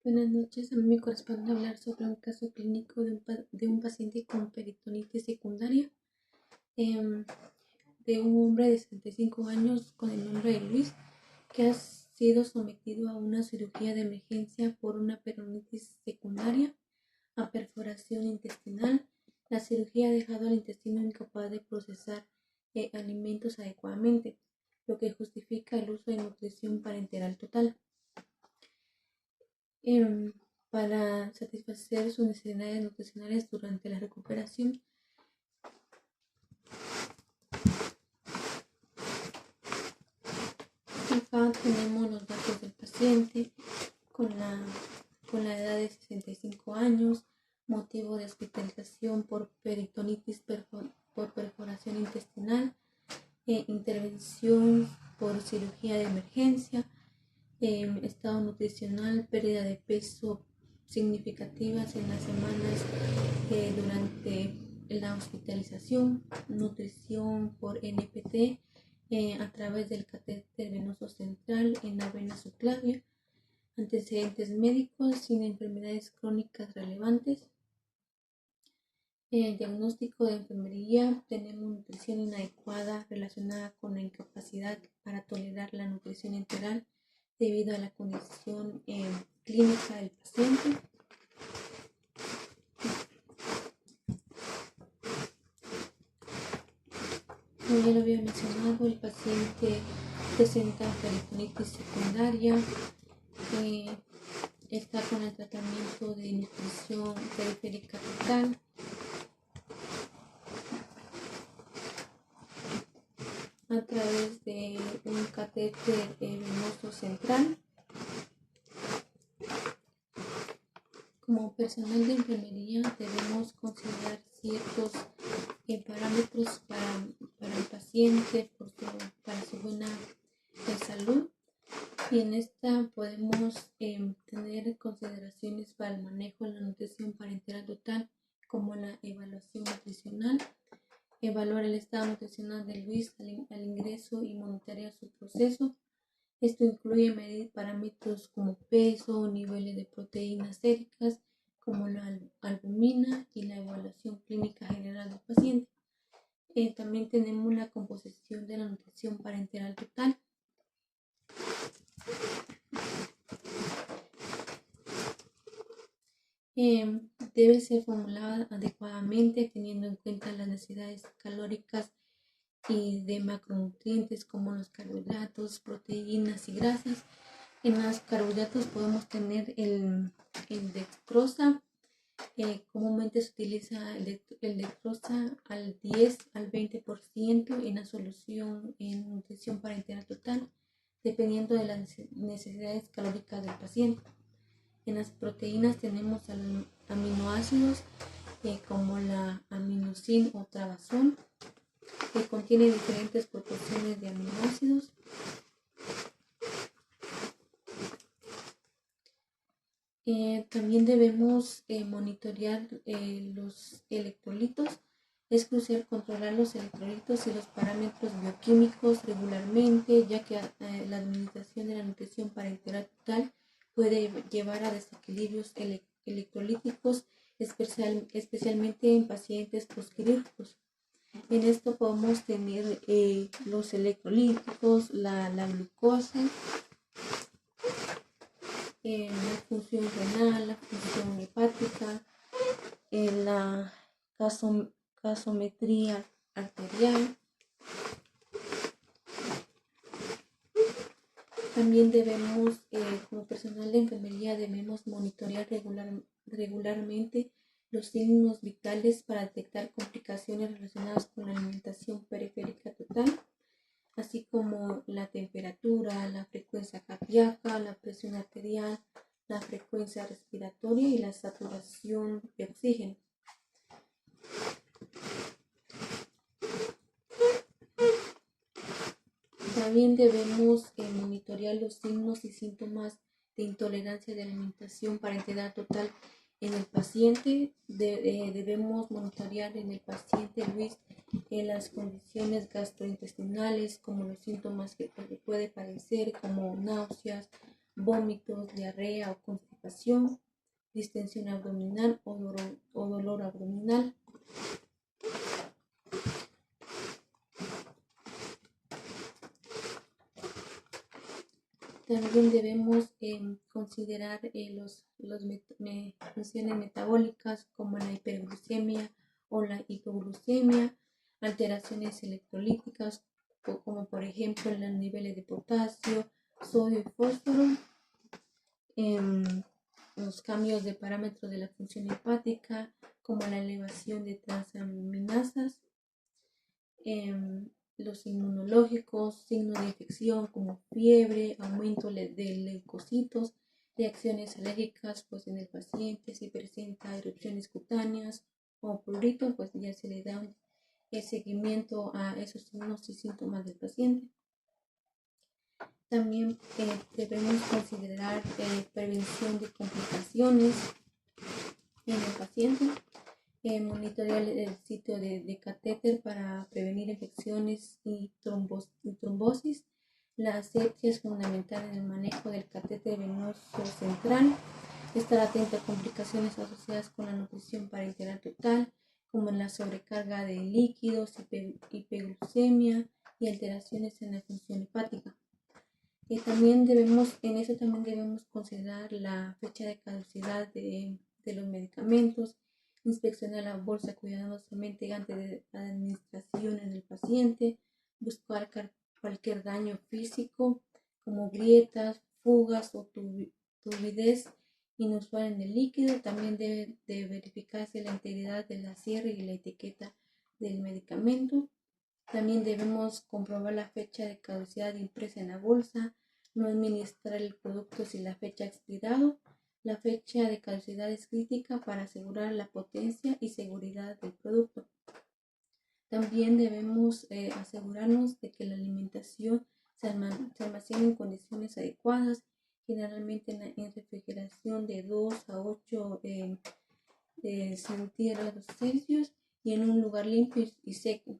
Buenas noches, a mí me corresponde hablar sobre un caso clínico de un paciente con peritonitis secundaria, em, de un hombre de 65 años con el nombre de Luis, que ha sido sometido a una cirugía de emergencia por una peritonitis secundaria a perforación intestinal. La cirugía ha dejado al intestino incapaz de procesar alimentos adecuadamente, lo que justifica el uso de nutrición parenteral total. em, para satisfacer sus necesidades nutricionales durante la recuperación. Acá tenemos los datos del paciente con la edad de 65 años, motivo de hospitalización por peritonitis por perforación intestinal, intervención por cirugía de emergencia, estado nutricional, pérdida de peso significativas en las semanas durante la hospitalización, nutrición por NPT a través del catéter venoso central en la vena subclavia, antecedentes médicos sin enfermedades crónicas relevantes. Diagnóstico de enfermería: tenemos nutrición inadecuada relacionada con la incapacidad para tolerar la nutrición enteral debido a la condición clínica del paciente. Como ya lo había mencionado, el paciente presenta peritonitis secundaria, está con el tratamiento de nutrición periférica total. A través de un catéter venoso central. Como personal de enfermería debemos considerar ciertos parámetros para el paciente, para su buena salud, y en esta podemos tener consideraciones para el manejo de la nutrición parenteral total, como la evaluación nutricional, evaluar el estado nutricional de Luis al ingreso y monitorear su proceso. Esto incluye medir parámetros como peso, niveles de proteínas séricas, como la albumina, y la evaluación clínica general del paciente. También tenemos la composición de la nutrición parenteral total. Debe ser formulada adecuadamente teniendo en cuenta las necesidades calóricas y de macronutrientes como los carbohidratos, proteínas y grasas. En los carbohidratos podemos tener el dextrosa. Comúnmente se utiliza el dextrosa al 10 al 20% en la solución en nutrición parenteral total, dependiendo de las necesidades calóricas del paciente. En las proteínas tenemos aminoácidos como la aminosin o trabazón, que contiene diferentes proporciones de aminoácidos. También debemos monitorear los electrolitos. Es crucial controlar los electrolitos y los parámetros bioquímicos regularmente, ya que la administración de la nutrición parenteral total puede llevar a desequilibrios electrolíticos, especialmente en pacientes postquirúrgicos. En esto podemos tener los electrolíticos, la glucosa, la función renal, la función hepática, la gasometría arterial. También debemos, como personal de enfermería, debemos monitorear regularmente los signos vitales para detectar complicaciones relacionadas con la alimentación periférica total, así como la temperatura, la frecuencia cardíaca, la presión arterial, la frecuencia respiratoria y la saturación de oxígeno. También debemos monitorear los signos y síntomas de intolerancia de alimentación parenteral total en el paciente. Debemos monitorear en el paciente Luis las condiciones gastrointestinales, como los síntomas que puede padecer, como náuseas, vómitos, diarrea o constipación, distensión abdominal o dolor abdominal. También debemos considerar las funciones metabólicas como la hiperglucemia o la hipoglucemia, alteraciones electrolíticas como por ejemplo los niveles de potasio, sodio y fósforo, los cambios de parámetros de la función hepática como la elevación de transaminasas, los inmunológicos, signos de infección como fiebre, aumento de leucocitos, reacciones alérgicas pues en el paciente, si presenta erupciones cutáneas o prurito, pues ya se le da el seguimiento a esos signos y síntomas del paciente. También debemos considerar prevención de complicaciones en el paciente. Monitorear el sitio de catéter para prevenir infecciones y trombosis. La asepsia es fundamental en el manejo del catéter venoso central. Estar atento a complicaciones asociadas con la nutrición parenteral total, como en la sobrecarga de líquidos, hiperglucemia y alteraciones en la función hepática. También debemos considerar la fecha de caducidad de los medicamentos, inspeccionar la bolsa cuidadosamente antes de la administración en el paciente, buscar cualquier daño físico como grietas, fugas o turbidez inusual en el líquido. También debe de verificarse la integridad de la cierre y la etiqueta del medicamento. También debemos comprobar la fecha de caducidad impresa en la bolsa, no administrar el producto si la fecha ha expirado. La fecha de caducidad es crítica para asegurar la potencia y seguridad del producto. También debemos asegurarnos de que la alimentación se almacene en condiciones adecuadas, generalmente en refrigeración de 2 a 8 centígrados Celsius y en un lugar limpio y seco.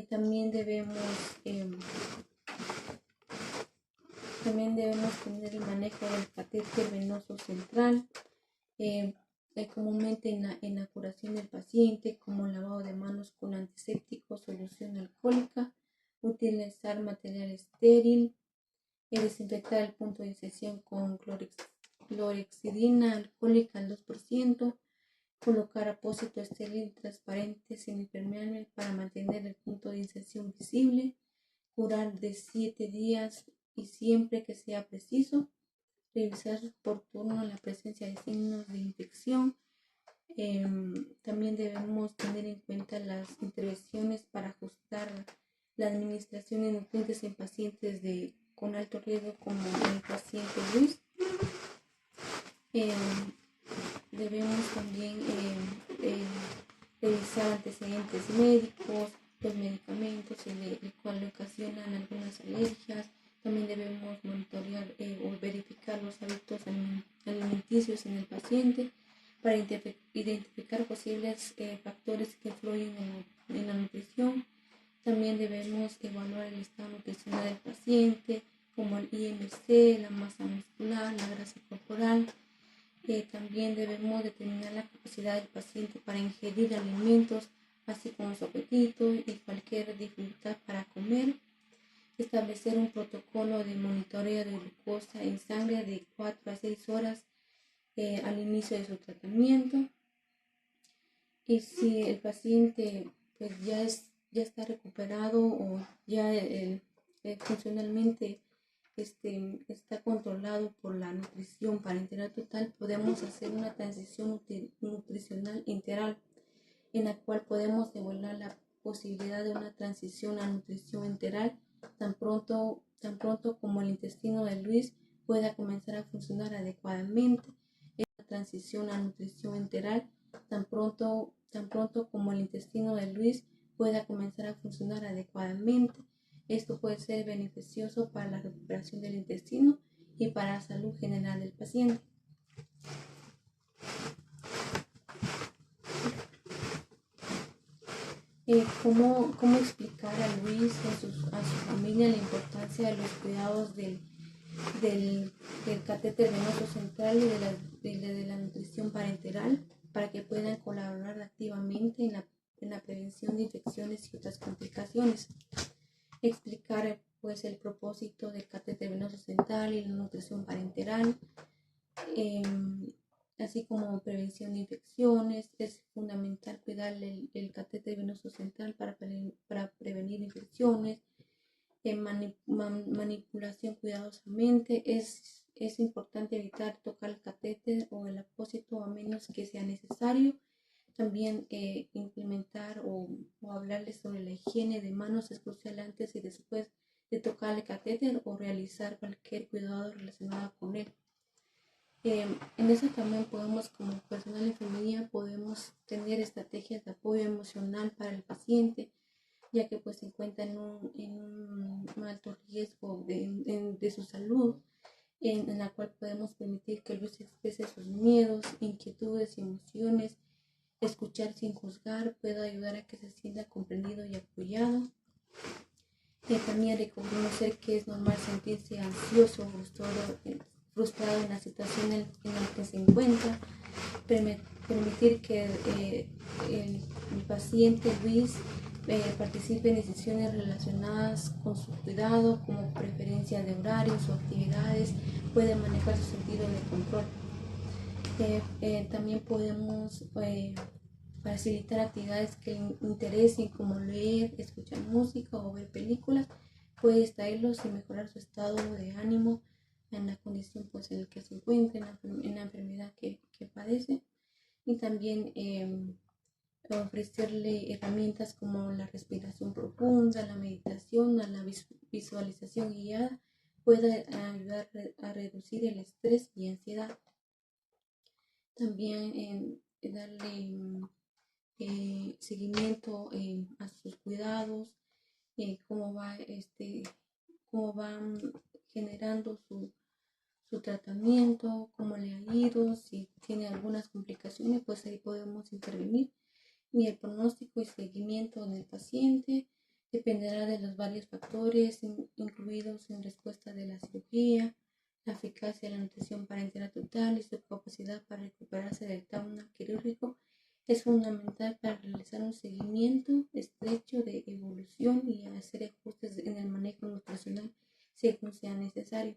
También debemos tener el manejo del catéter venoso central, comúnmente en la curación del paciente, como lavado de manos con antiséptico, solución alcohólica, utilizar material estéril, desinfectar el punto de incisión con clorexidina alcohólica al 2%, colocar apósito estéril transparente semipermeable para mantener el punto de incisión visible, curar de 7 días y siempre que sea preciso, revisar por turno la presencia de signos de infección. También debemos tener en cuenta las intervenciones para ajustar la administración de nutrientes en pacientes con alto riesgo como el paciente Luis. Debemos también revisar antecedentes médicos, los medicamentos, el cual le ocasionan algunas alergias. También debemos monitorear o verificar los hábitos alimenticios en el paciente para identificar posibles factores que influyen en la nutrición. También debemos evaluar el estado nutricional del paciente, como el IMC, la masa muscular, la grasa corporal. También debemos determinar la capacidad del paciente para ingerir alimentos, así como su apetito y cualquier dificultad para comer. Establecer un protocolo de monitoreo de glucosa en sangre de 4 a 6 horas al inicio de su tratamiento. Y si el paciente pues ya está recuperado o ya funcionalmente está controlado por la nutrición parenteral total, podemos hacer una transición nutricional integral en la cual podemos evaluar la posibilidad de una transición a nutrición integral tan pronto como el intestino de Luis pueda comenzar a funcionar adecuadamente. Esta transición a nutrición integral tan pronto como el intestino de Luis pueda comenzar a funcionar adecuadamente. Esto puede ser beneficioso para la recuperación del intestino y para la salud general del paciente. ¿Cómo explicar a Luis y a su familia la importancia de los cuidados del del catéter venoso central y de la nutrición parenteral para que puedan colaborar activamente en la prevención de infecciones y otras complicaciones. Explicar pues el propósito del catéter venoso central y la nutrición parenteral, así como prevención de infecciones. Es fundamental cuidar el catéter venoso central para prevenir infecciones. Manipulación cuidadosamente. Es importante evitar tocar el catéter o el apósito a menos que sea necesario. También implementar o hablarles sobre la higiene de manos es crucial antes y después de tocar el catéter o realizar cualquier cuidado relacionado con él. En eso también podemos, como personal de enfermería, podemos tener estrategias de apoyo emocional para el paciente, ya que pues se encuentra en un alto riesgo de su salud, en la cual podemos permitir que Luis exprese sus miedos, inquietudes y emociones. Escuchar sin juzgar puede ayudar a que se sienta comprendido y apoyado. También reconocer que es normal sentirse ansioso, frustrado en la situación en la que se encuentra. Permitir que el paciente Luis participe en decisiones relacionadas con su cuidado, como preferencia de horarios o actividades, puede manejar su sentido de control. También podemos facilitar actividades que le interesen, como leer, escuchar música o ver películas. Puede distraerlos y mejorar su estado de ánimo en la condición pues, en la que se encuentra, en la enfermedad que padece. Y también ofrecerle herramientas como la respiración profunda, la meditación, la visualización guiada, puede ayudar a reducir el estrés y ansiedad. También darle seguimiento a sus cuidados, cómo van generando su tratamiento, cómo le ha ido, si tiene algunas complicaciones, pues ahí podemos intervenir. Y el pronóstico y seguimiento del paciente dependerá de los varios factores incluidos en respuesta de la cirugía, la eficacia de la nutrición parenteral total y su capacidad para recuperarse del trauma quirúrgico. Es fundamental para realizar un seguimiento estrecho de evolución y hacer ajustes en el manejo nutricional según sea necesario.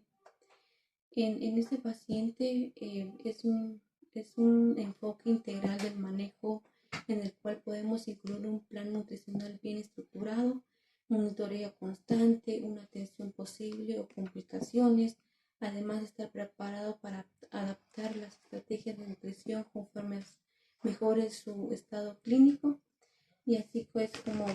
En este paciente es un enfoque integral del manejo en el cual podemos incluir un plan nutricional bien estructurado, monitoreo constante, una atención posible o complicaciones, además de estar preparado para adaptar las estrategias de nutrición conforme mejore su estado clínico. Y así pues como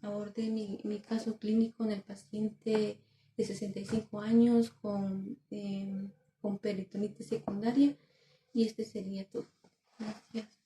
abordé mi caso clínico en el paciente de 65 años con peritonitis secundaria, y este sería todo. Gracias.